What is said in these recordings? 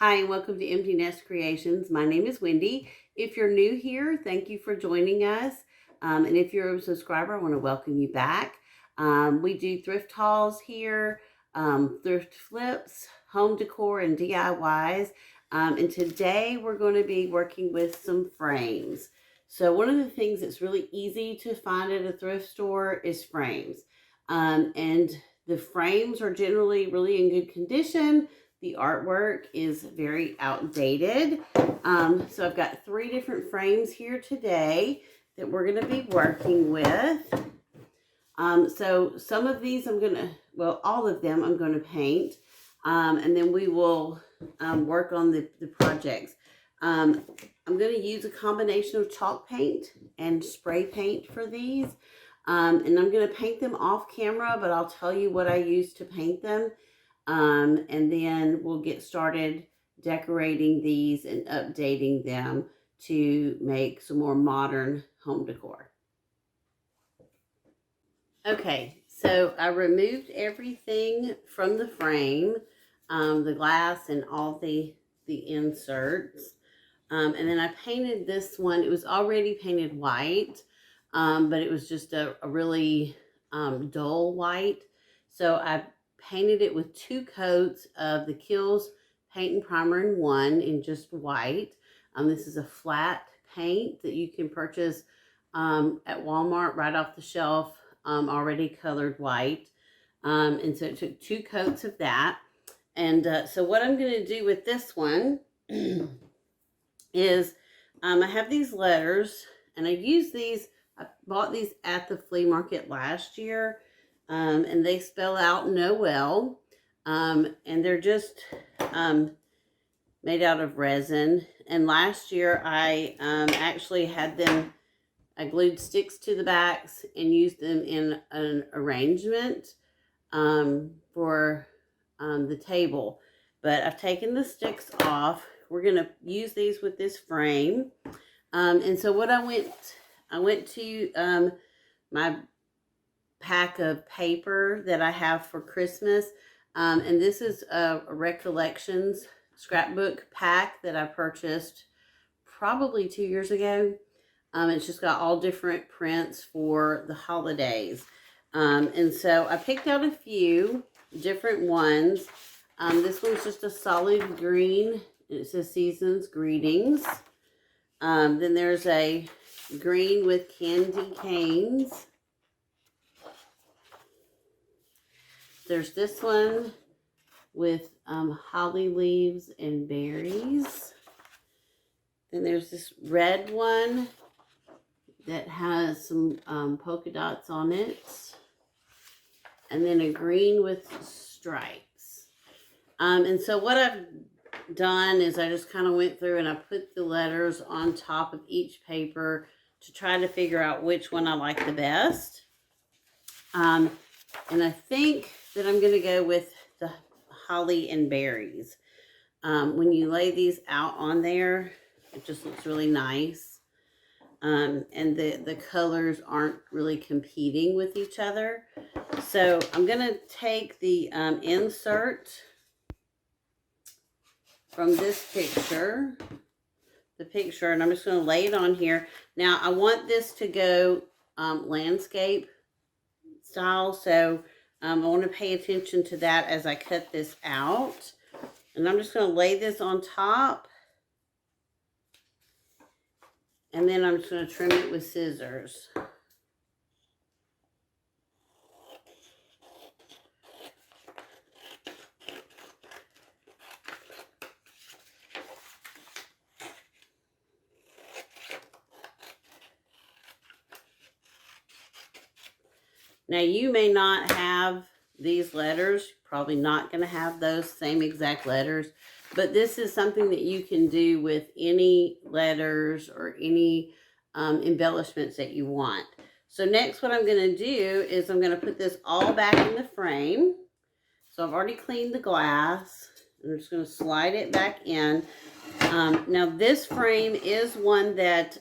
Hi, and welcome to Empty Nest Creations. My name is Wendy. If you're new here, thank you for joining us. And if you're a subscriber, I want to welcome you back. We do thrift hauls here, thrift flips, home decor, and DIYs. And today we're going to be working with some frames. So one of the things that's really easy to find at a thrift store is frames. And the frames are generally really in good condition. The artwork is very outdated. So I've got 3 different frames here today that we're going to be working with. So some of these all of them I'm going to paint. And then we will work on the projects. I'm going to use a combination of chalk paint and spray paint for these. And I'm going to paint them off camera, but I'll tell you what I use to paint them. And then we'll get started decorating these and updating them to make some more modern home decor. Okay, so I removed everything from the frame, the glass and all the inserts. And then I painted this one. It was already painted white, but it was just a really dull white. So I painted it with 2 coats of the Kills paint and primer in one in just white. This is a flat paint that you can purchase at Walmart right off the shelf, already colored white. And so it took 2 coats of that. And so what I'm going to do with this one is I have these letters, and I use these. I bought these at the flea market last year. And they spell out Noel, and they're just made out of resin. And last year I actually had them, I glued sticks to the backs and used them in an arrangement for the table. But I've taken the sticks off. We're going to use these with this frame. And so what I went to my pack of paper that I have for Christmas, and this is a Recollections scrapbook pack that I purchased probably 2 years ago. It's just got all different prints for the holidays, and so I picked out a few different ones. This one's just a solid green. It says Season's Greetings. Then there's a green with candy canes. There's this one with holly leaves and berries. Then there's this red one that has some polka dots on it. And then a green with stripes. And so what I've done is I just kind of went through and I put the letters on top of each paper to try to figure out which one I like the best. And I think that I'm going to go with the holly and berries. When you lay these out on there, it just looks really nice. And the colors aren't really competing with each other. So I'm going to take the insert from this picture, and I'm just going to lay it on here. Now, I want this to go landscape style, so I want to pay attention to that as I cut this out. And I'm just going to lay this on top. And then I'm just going to trim it with scissors. Now, you may not have these letters, probably not going to have those same exact letters, but this is something that you can do with any letters or any embellishments that you want. So next what I'm going to do is I'm going to put this all back in the frame. So I've already cleaned the glass. I'm just going to slide it back in. Now this frame is one that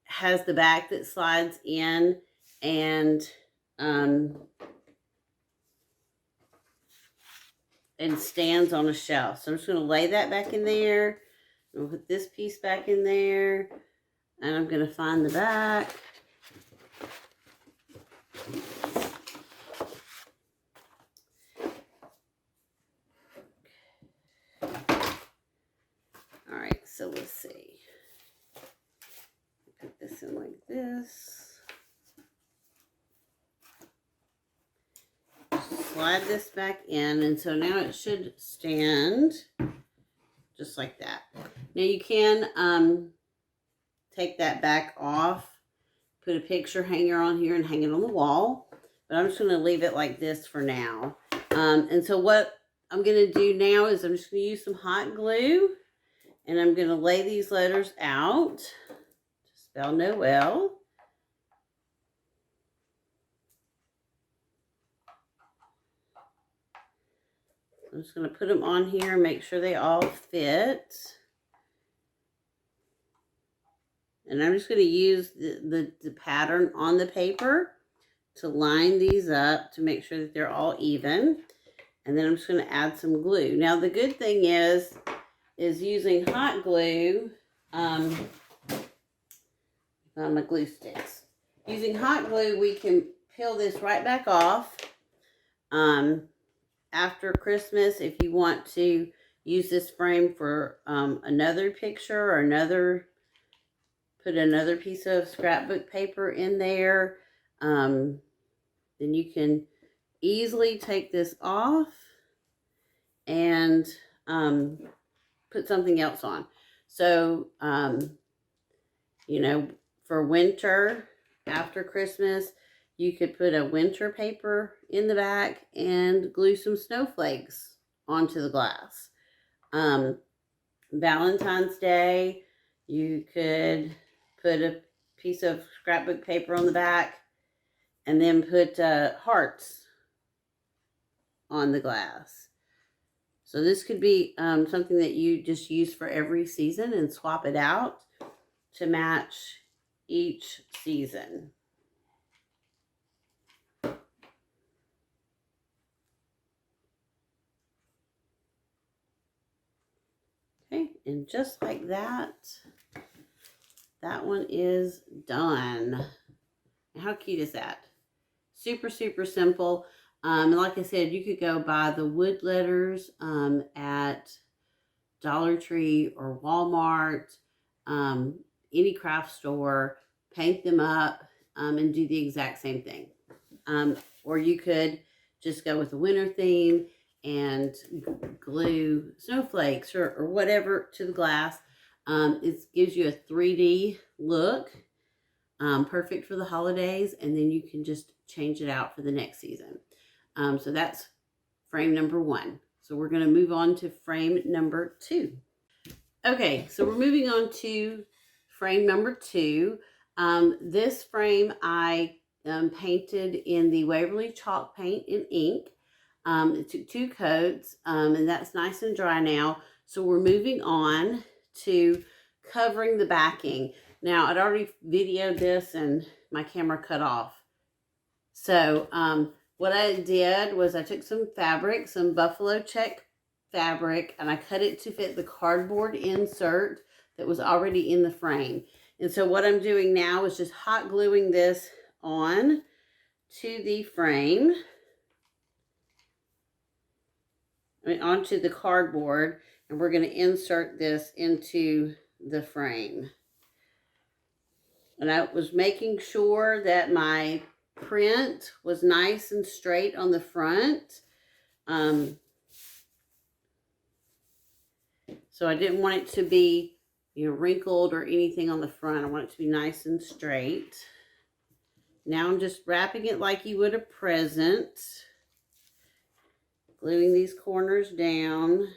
has the back that slides in, and and stands on a shelf. So I'm just going to lay that back in there. I'm going to put this piece back in there. And I'm going to find the back. All right, so let's see. Put this in like this. Slide this back in, and so now it should stand just like that. Now you can take that back off, put a picture hanger on here and hang it on the wall, but I'm just going to leave it like this for now. And so what I'm going to do now is I'm just going to use some hot glue, and I'm going to lay these letters out to spell Noel. I'm just going to put them on here and make sure they all fit. And I'm just going to use the pattern on the paper to line these up to make sure that they're all even. And then I'm just going to add some glue. Now the good thing is using hot glue, my glue sticks. Using hot glue, we can peel this right back off. After Christmas, if you want to use this frame for another picture or put another piece of scrapbook paper in there, then you can easily take this off and put something else on. So, you know, for winter, after Christmas, you could put a winter paper in the back and glue some snowflakes onto the glass. Valentine's Day, you could put a piece of scrapbook paper on the back and then put hearts on the glass. So this could be something that you just use for every season and swap it out to match each season. Okay, and just like that, that one is done. How cute is that? Super, super simple. And like I said, you could go buy the wood letters at Dollar Tree or Walmart, any craft store, paint them up and do the exact same thing. Or you could just go with the winter theme and glue snowflakes or whatever to the glass. It gives you a 3D look, perfect for the holidays, and then you can just change it out for the next season. So that's frame number 1. So we're going to move on to frame number 2. Okay, so we're moving on to frame number 2. This frame I painted in the Waverly chalk paint in ink. It took 2 coats, and that's nice and dry now. So we're moving on to covering the backing. Now, I'd already videoed this and my camera cut off. So what I did was I took some fabric, some buffalo check fabric, and I cut it to fit the cardboard insert that was already in the frame. And so what I'm doing now is just hot gluing this on to the frame. Onto the cardboard, and we're going to insert this into the frame. And I was making sure that my print was nice and straight on the front. So I didn't want it to be, you know, wrinkled or anything on the front. I want it to be nice and straight. Now I'm just wrapping it like you would a present. Gluing these corners down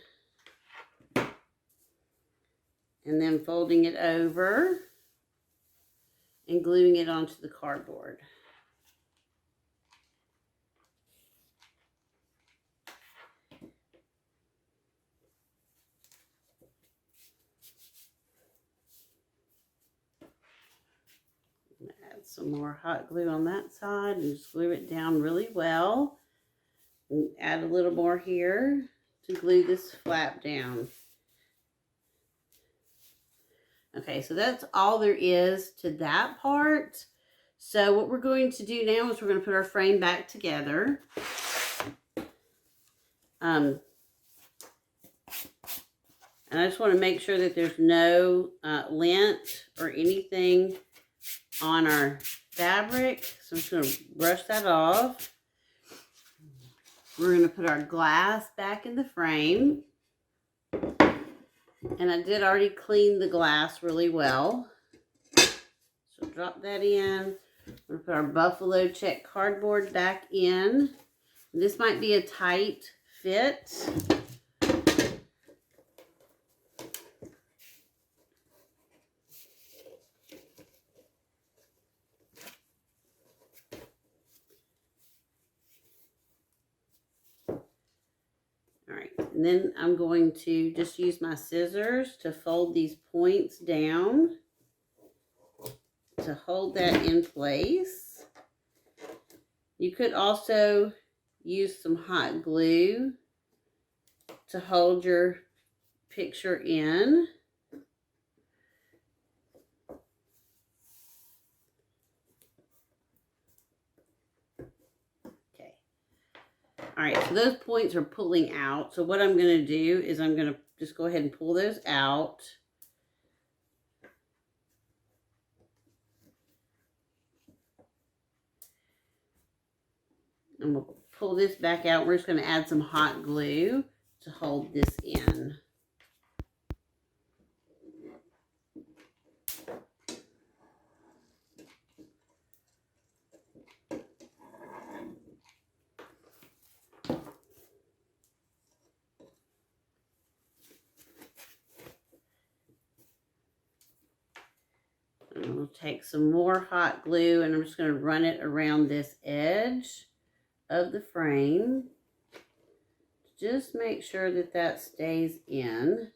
and then folding it over and gluing it onto the cardboard. Add some more hot glue on that side and just glue it down really well. And add a little more here to glue this flap down. Okay, so that's all there is to that part. So what we're going to do now is we're going to put our frame back together. And I just want to make sure that there's no lint or anything on our fabric. So I'm just going to brush that off. We're going to put our glass back in the frame. And I did already clean the glass really well. So drop that in. We're going to put our buffalo check cardboard back in. This might be a tight fit. And then I'm going to just use my scissors to fold these points down to hold that in place. You could also use some hot glue to hold your picture in. All right, so those points are pulling out. So what I'm going to do is I'm going to just go ahead and pull those out. And we'll pull this back out. We're just going to add some hot glue to hold this in. And we'll take some more hot glue and I'm just going to run it around this edge of the frame. Just make sure that that stays in.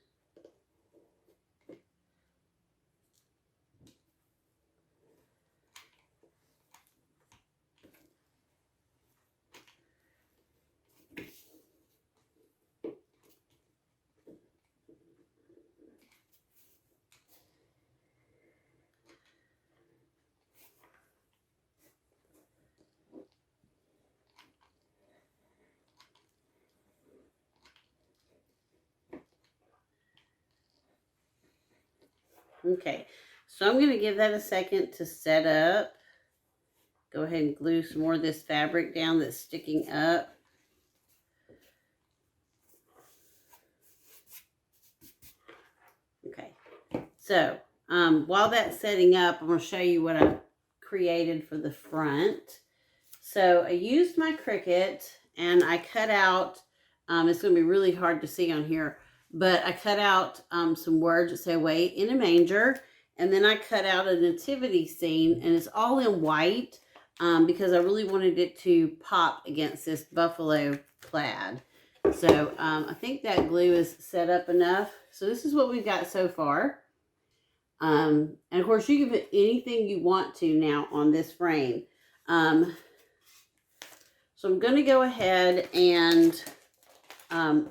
Okay, so I'm going to give that a second to set up. Go ahead and glue some more of this fabric down that's sticking up. Okay, so while that's setting up, I'm going to show you what I created for the front. So I used my Cricut and I cut out, it's going to be really hard to see on here, but I cut out some words that say "wait in a manger," and then I cut out a nativity scene, and it's all in white because I really wanted it to pop against this buffalo plaid. So I think that glue is set up enough. So this is what we've got so far. And of course you can put anything you want to now on this frame. So I'm going to go ahead and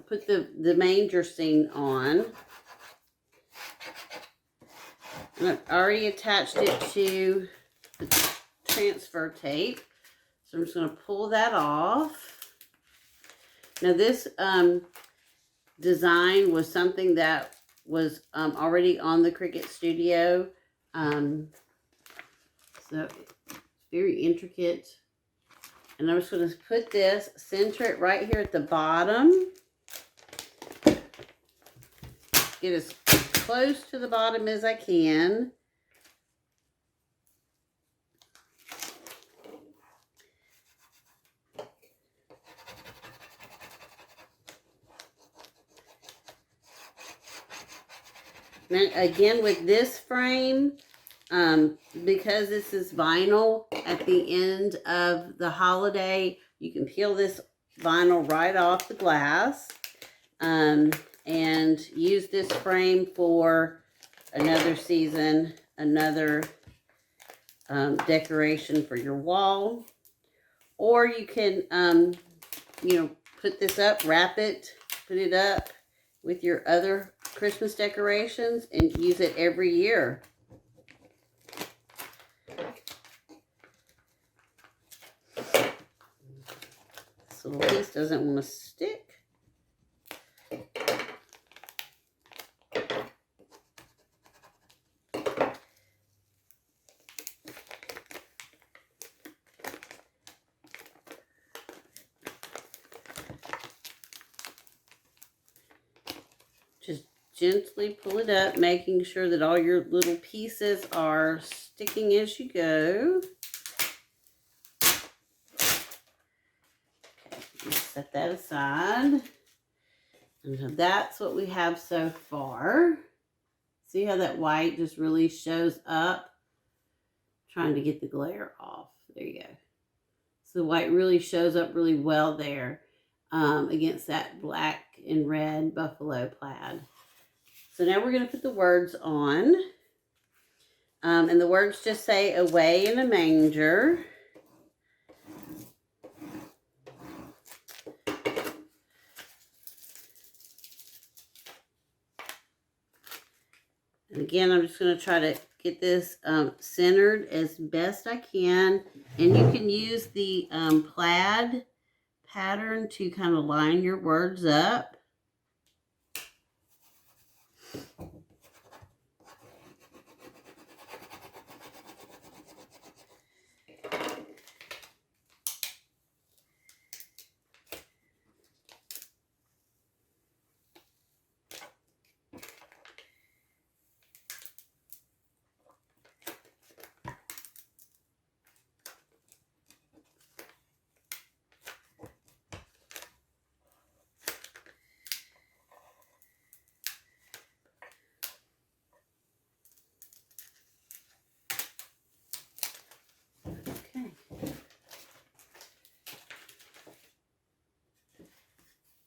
put the manger scene on. And I've already attached it to the transfer tape. So I'm just going to pull that off. Now this design was something that was already on the Cricut Studio. So it's very intricate. And I'm just going to put this, center it right here at the bottom. Get as close to the bottom as I can. Now, again, with this frame, because this is vinyl, at the end of the holiday, you can peel this vinyl right off the glass and use this frame for another season, another decoration for your wall. Or you can, you know, put this up, wrap it, put it up with your other Christmas decorations and use it every year. This little piece doesn't want to stick. Just gently pull it up, making sure that all your little pieces are sticking as you go. Okay, set that aside. And so that's what we have so far. See how that white just really shows up? Trying to get the glare off. There you go. So the white really shows up really well there against that black and red buffalo plaid. So now we're going to put the words on. And the words just say, away in a manger. And again, I'm just going to try to get this centered as best I can. And you can use the plaid pattern to kind of line your words up.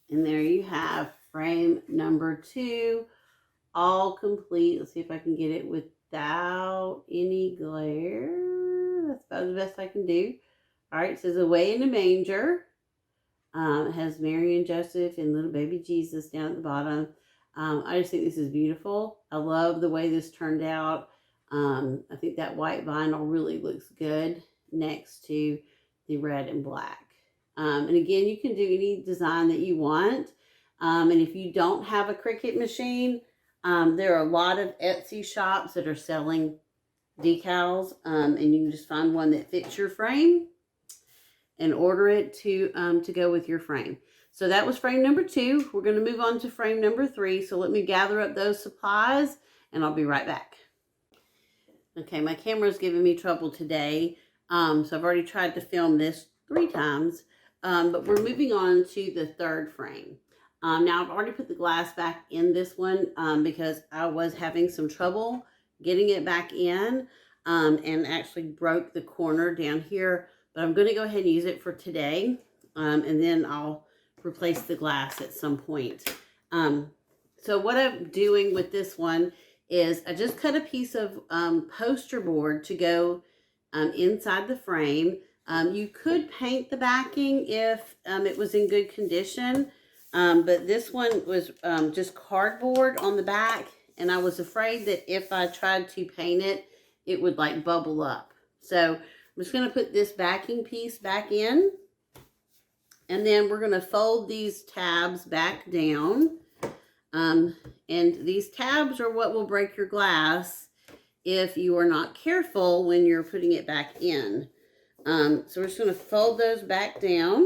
And there you have frame number 2, all complete. Let's see if I can get it without any glare. That's about the best I can do. All right, it says away in the manger. It has Mary and Joseph and little baby Jesus down at the bottom. I just think this is beautiful. I love the way this turned out. I think that white vinyl really looks good next to the red and black. And again, you can do any design that you want. And if you don't have a Cricut machine, there are a lot of Etsy shops that are selling decals. And you can just find one that fits your frame and order it to go with your frame. So that was frame number 2. We're going to move on to frame number 3. So let me gather up those supplies and I'll be right back. Okay, my camera's giving me trouble today. So I've already tried to film this 3 times. But we're moving on to the 3rd frame. Now I've already put the glass back in this one because I was having some trouble getting it back in and actually broke the corner down here. But I'm going to go ahead and use it for today. And then I'll replace the glass at some point. So what I'm doing with this one is I just cut a piece of poster board to go inside the frame. You could paint the backing if it was in good condition, but this one was just cardboard on the back, and I was afraid that if I tried to paint it, it would like bubble up. So I'm just going to put this backing piece back in, and then we're going to fold these tabs back down, and these tabs are what will break your glass if you are not careful when you're putting it back in. So we're just going to fold those back down,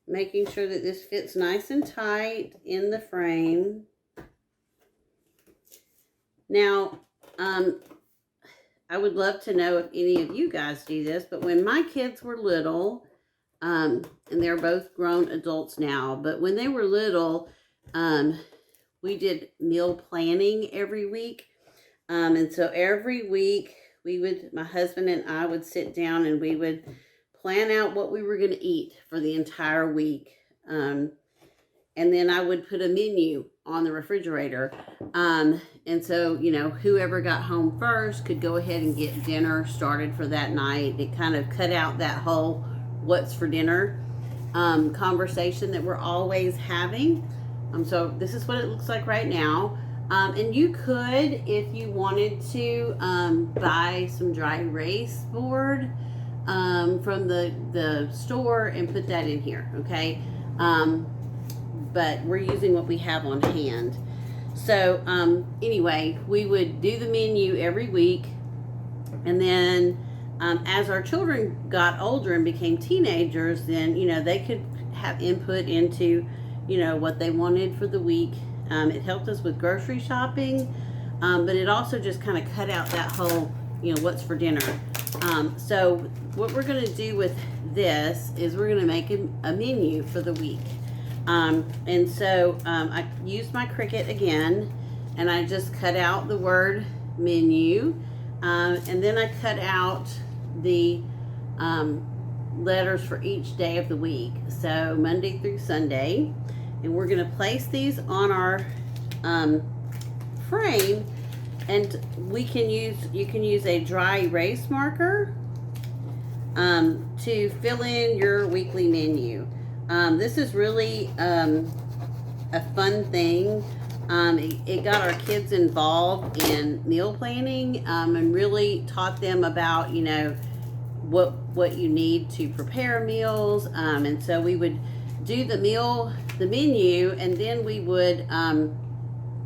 making sure that this fits nice and tight in the frame. Now, I would love to know if any of you guys do this, but when my kids were little, and they're both grown adults now, but when they were little, we did meal planning every week. And so every week, my husband and I would sit down and we would plan out what we were going to eat for the entire week. And then I would put a menu on the refrigerator. And so, you know, whoever got home first could go ahead and get dinner started for that night. It kind of cut out that whole what's for dinner. conversation that we're always having. So this is what it looks like right now. And you could, if you wanted to, buy some dry erase board from the store and put that in here, okay? But we're using what we have on hand. So anyway, we would do the menu every week, and then as our children got older and became teenagers, then they could have input into what they wanted for the week. It helped us with grocery shopping, but it also just kind of cut out that whole what's for dinner. So what we're going to do with this is we're going to make a menu for the week. And so I used my Cricut again, and I just cut out the word menu, and then I cut out the letters for each day of the week, so Monday through Sunday. And we're going to place these on our frame, and you can use a dry erase marker to fill in your weekly menu. This is really a fun thing. It got our kids involved in meal planning, and really taught them about what you need to prepare meals. And so we would do the menu, and then we would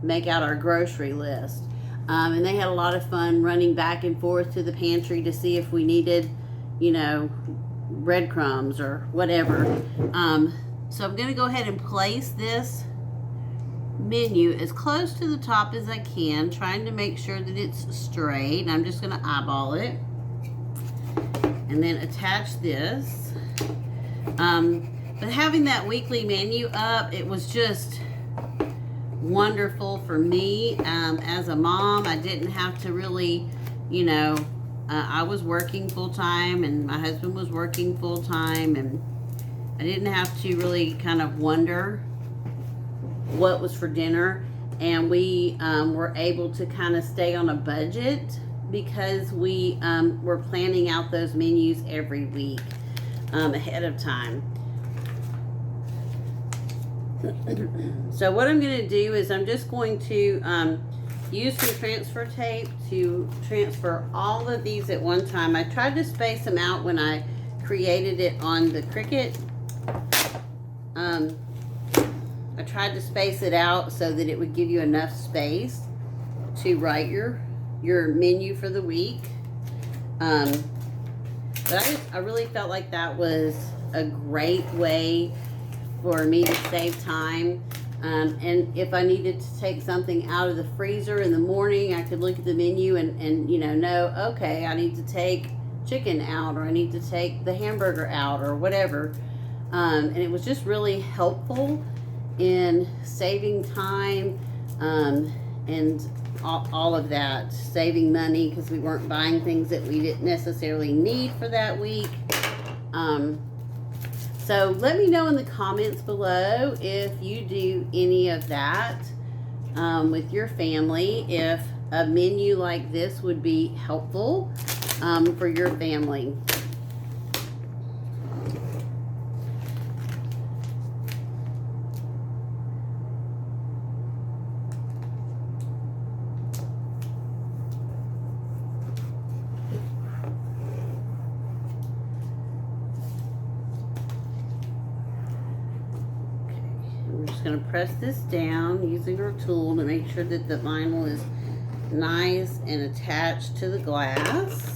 make out our grocery list. And they had a lot of fun running back and forth to the pantry to see if we needed breadcrumbs or whatever. So I'm going to go ahead and place this menu as close to the top as I can, trying to make sure that it's straight. I'm just going to eyeball it and then attach this. But having that weekly menu up, it was just wonderful for me. As a mom, I didn't have to really, I was working full-time, and my husband was working full-time, and I didn't have to really kind of wonder what was for dinner. And we were able to kind of stay on a budget because we were planning out those menus every week ahead of time. So what I'm going to do is I'm just going to use some transfer tape to transfer all of these at one time. I tried to space them out when I created it on the Cricut. I tried to space it out so that it would give you enough space to write your menu for the week. But I really felt like that was a great way for me to save time. And if I needed to take something out of the freezer in the morning, I could look at the menu and know, okay, I need to take chicken out, or I need to take the hamburger out, or whatever. And it was just really helpful in saving time and all of that. Saving money because we weren't buying things that we didn't necessarily need for that week. So let me know in the comments below if you do any of that with your family, if a menu like this would be helpful for your family. Going to press this down using our tool to make sure that the vinyl is nice and attached to the glass.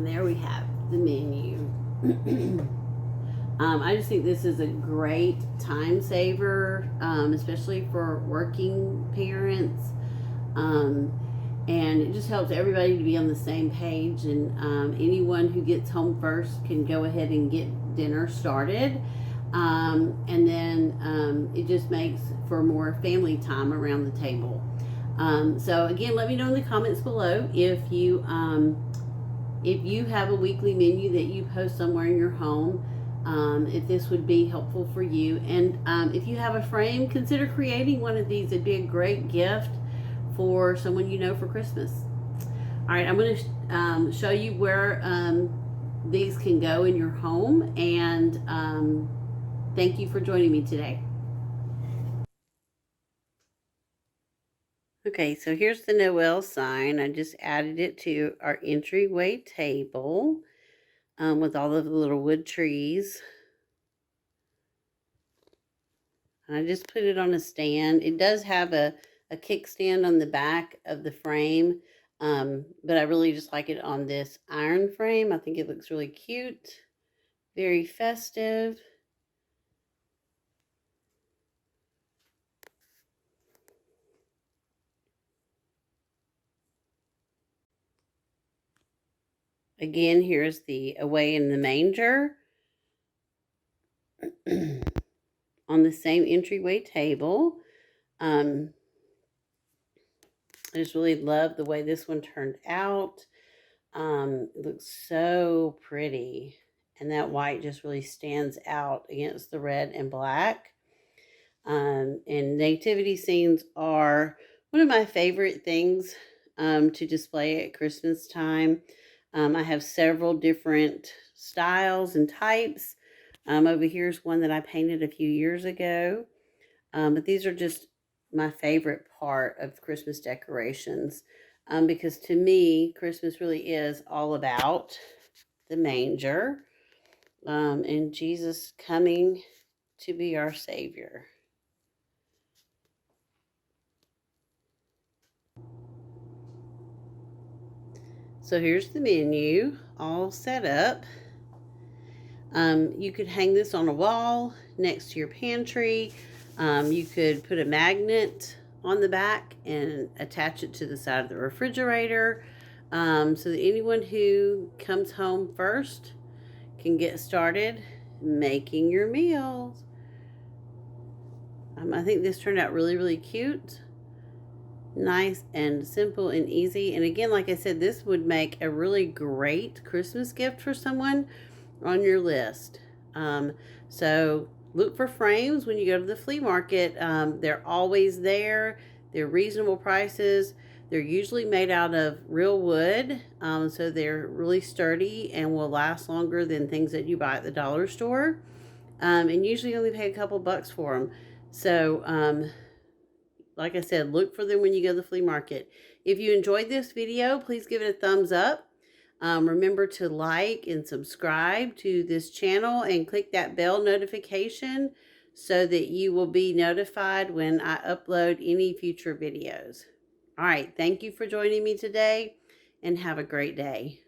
And there we have the menu. I just think this is a great time saver, especially for working parents. And it just helps everybody to be on the same page. And anyone who gets home first can go ahead and get dinner started. And then it just makes for more family time around the table. So again, let me know in the comments below if you have a weekly menu that you post somewhere in your home, if this would be helpful for you. And if you have a frame, consider creating one of these. It'd be a great gift for someone you know for Christmas. All right, I'm going to show you where these can go in your home. And thank you for joining me today. Okay, so here's the Noel sign. I just added it to our entryway table with all of the little wood trees. I just put it on a stand. It does have a kickstand on the back of the frame, but I really just like it on this iron frame. I think it looks really cute, very festive. Again, here's the Away in the Manger on the same entryway table. I just really love the way this one turned out. It looks so pretty, and that white just really stands out against the red and black. And nativity scenes are one of my favorite things to display at Christmas time. I have several different styles and types. Over here is one that I painted a few years ago. But these are just my favorite part of Christmas decorations. Because to me, Christmas really is all about the manger and Jesus coming to be our Savior. So here's the menu all set up. You could hang this on a wall next to your pantry. You could put a magnet on the back and attach it to the side of the refrigerator, so that anyone who comes home first can get started making your meals. I think this turned out really, really cute. Nice and simple and easy. And again, like I said, this would make a really great Christmas gift for someone on your list. So look for frames when you go to the flea market. They're always there. They're reasonable prices. They're usually made out of real wood, so they're really sturdy and will last longer than things that you buy at the dollar store. And usually only pay a couple bucks for them. So like I said, look for them when you go to the flea market. If you enjoyed this video, please give it a thumbs up. Remember to like and subscribe to this channel and click that bell notification so that you will be notified when I upload any future videos. All right, thank you for joining me today and have a great day.